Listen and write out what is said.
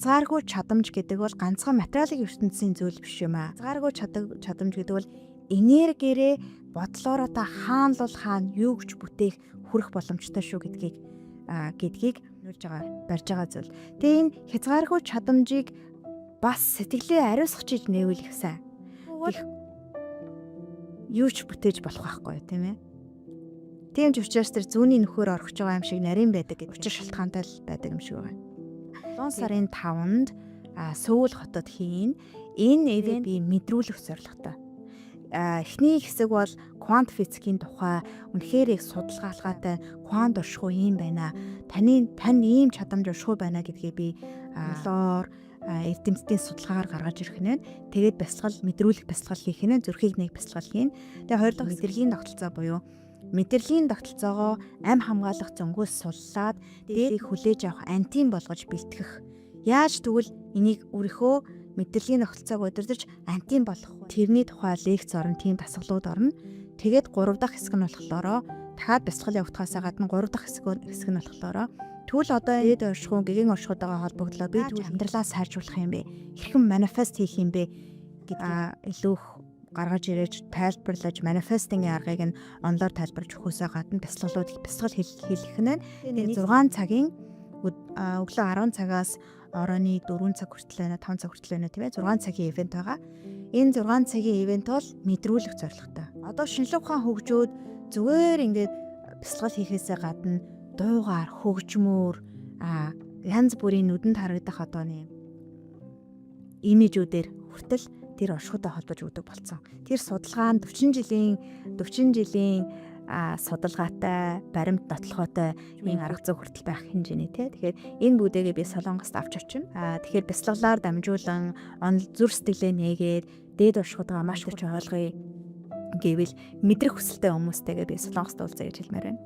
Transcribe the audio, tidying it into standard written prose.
Хязгааргүй чадамж гэдэг бол ганцхан материалын ертөнцийн зүйл биш юм аа. Хязгааргүй чадамж гэдэг бол энергиэрээ бодлоороо та хаана л хаана юу гэж бүтээх хүрэх боломжтой шүү гэдгийг нүүлж байгаа барьж байгаа зүйл. Тэгээ энэ хязгааргүй чадамжийг бас сэтгэлээ ариусгachиж нээвэл их сайн. Юу ч бүтээж болох байхгүй тийм ээ. Тийм ч учраас тэр зүүнний нөхөр орхиж байгаа юм шиг нарийн байдаг гэдэг учир шалтгаантай л байдаг юм шиг байна. 7 сарын 5-нд Сөүл хотод хийн. Энэ ивент би мэдрүүлэх зорилготой. Эхний хэсэг бол квант физикийн тухай үнэхээр их судалгаалгаатай квант оршихуй юм байна. Тань ийм чадамж оршихуй байна гэдгийг би лоор эвдэмтдийн судалгаагаар гаргаж ирэх нь. Тэгээд мэдрүүлэх бясалгал хийх нь, зүрхийг нэг бясалгал хийн. Тэгээ хоёр дахь мэдрэлийн тогтолцоо буюу мэдрэлийн тогтолцоогоо ам хамгаалах зөнгөөс суллаад дээрийг хүлээж авах антин болгож бэлтгэх. Яаж тэгвэл энийг өөрийнхөө мэдрэлийн тогтолцоог удирдах антин болох вэ? Тэрний тухай лекц орно, тийм дасгалууд орно. Тэгээд 3 дахь хэсэг нь болохоор дахиад бясалгал явагдахаас гадна 3 дахь хэсэг нь болохоор тэгвэл одоо эд оршихуун гэгийн оршихуйтайгаа холбогдлоо би тэгвэл амьдралаа сайжруулах юм бэ? Хэрхэн манифест хийх юм бэ гэдэг илүү гаргаж ирээж тайлбарлаж манифестингийн аргыг нь онлоор тайлбарлаж өгөхөөсөө гадна бясалгал хийх нь. Тэгээд 6 цагийн өглөө 10 цагаас орооны 4 цаг хүртэл байна, 5 цаг хүртэл байна тийм ээ. 6 цагийн ивент байгаа. Энэ 6 цагийн ивент бол мэдрүүлэх зорилготой. Одоо шинжлэх ухаан хөгжөөд зүгээр ингээд бясалгал хийхээсээ гадна дуугаар, хөгжмөөр янз бүрийн нүдэнд харагдах одоо нэм имижүүдээр хүртэл тэр оршихуйтай холбож өгдөг болсон. Тэр судалгаа нь 40 жилийн судалгаатай, баримт нотлохоотой ийм арга зүй хүртэл байх хэмжээний тий. Тэгэхээр энэ бүдээгээ би Солонгост авч очино. Тэгэхээр бясалгалаар дамжуулан зүр сэтгэлээ нээгээд дээд оршихуйгаа маш хүч ойлгоё гэвэл мэдрэх хүсэлтэй хүмүүстэйгээ би Солонгост уулзъя гэж хэлмээр байна.